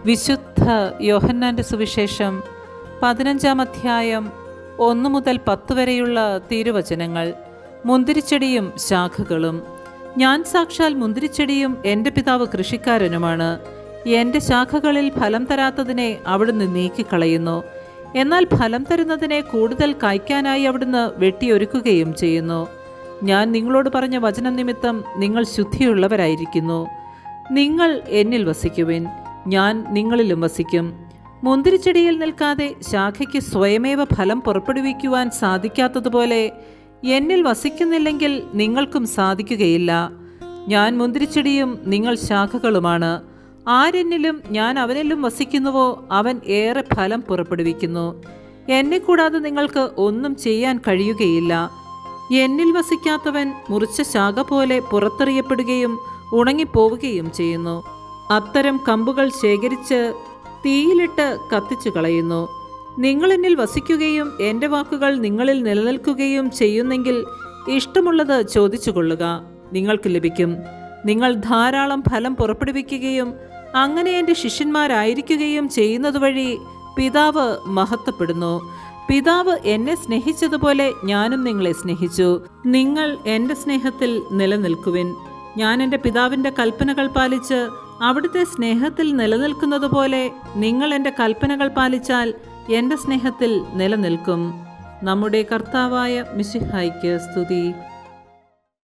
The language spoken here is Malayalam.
വിശുദ്ധ യോഹന്നാൻ്റെ സുവിശേഷം 15-ാം അധ്യായം 1 മുതൽ 10 വരെയുള്ള തിരുവചനങ്ങൾ. മുന്തിരിച്ചെടിയും ശാഖകളും. ഞാൻ സാക്ഷാൽ മുന്തിരിച്ചെടിയും എൻ്റെ പിതാവ് കൃഷിക്കാരനുമാണ്. എൻ്റെ ശാഖകളിൽ ഫലം തരാത്തതിനെ അവിടുന്ന് നീക്കിക്കളയുന്നു, എന്നാൽ ഫലം തരുന്നതിനെ കൂടുതൽ കായ്ക്കാനായി അവിടുന്ന് വെട്ടിയൊരുക്കുകയും ചെയ്യുന്നു. ഞാൻ നിങ്ങളോട് പറഞ്ഞ വചനം നിമിത്തം നിങ്ങൾ ശുദ്ധിയുള്ളവരായിരിക്കുന്നു. നിങ്ങൾ എന്നിൽ വസിക്കുവിൻ, ഞാൻ നിങ്ങളിലും വസിക്കും. മുന്തിരിച്ചെടിയിൽ നിൽക്കാതെ ശാഖയ്ക്ക് സ്വയമേവ ഫലം പുറപ്പെടുവിക്കുവാൻ സാധിക്കാത്തതുപോലെ എന്നിൽ വസിക്കുന്നില്ലെങ്കിൽ നിങ്ങൾക്കും സാധിക്കുകയില്ല. ഞാൻ മുന്തിരിച്ചെടിയും നിങ്ങൾ ശാഖകളുമാണ്. ആരെന്നിലും ഞാൻ അവനിലും വസിക്കുന്നുവോ അവൻ ഏറെ ഫലം പുറപ്പെടുവിക്കുന്നു. എന്നെ കൂടാതെ നിങ്ങൾക്ക് ഒന്നും ചെയ്യാൻ കഴിയുകയില്ല. എന്നിൽ വസിക്കാത്തവൻ മുറിച്ച ശാഖ പോലെ പുറത്തെറിയപ്പെടുകയും ഉണങ്ങിപ്പോവുകയും ചെയ്യുന്നു. അത്തരം കമ്പുകൾ ശേഖരിച്ച് തീയിലിട്ട് കത്തിച്ചു കളയുന്നു. നിങ്ങൾ എന്നിൽ വസിക്കുകയും എൻ്റെ വാക്കുകൾ നിങ്ങളിൽ നിലനിൽക്കുകയും ചെയ്യുന്നെങ്കിൽ ഇഷ്ടമുള്ളത് ചോദിച്ചു കൊള്ളുക, നിങ്ങൾക്ക് ലഭിക്കും. നിങ്ങൾ ധാരാളം ഫലം പുറപ്പെടുവിക്കുകയും അങ്ങനെ എൻ്റെ ശിഷ്യന്മാരായിരിക്കുകയും ചെയ്യുന്നതുവഴി പിതാവ് മഹത്വപ്പെടുന്നു. പിതാവ് എന്നെ സ്നേഹിച്ചതുപോലെ ഞാനും നിങ്ങളെ സ്നേഹിച്ചു. നിങ്ങൾ എൻ്റെ സ്നേഹത്തിൽ നിലനിൽക്കുവിൻ. ഞാൻ എൻ്റെ പിതാവിൻ്റെ കൽപ്പനകൾ പാലിച്ച് അവിടുത്തെ സ്നേഹത്തിൽ നിലനിൽക്കുന്നത് പോലെ നിങ്ങൾ എൻ്റെ കൽപ്പനകൾ പാലിച്ചാൽ എൻ്റെ സ്നേഹത്തിൽ നിലനിൽക്കും. നമ്മുടെ കർത്താവായ മിശിഹായ്ക്ക് സ്തുതി.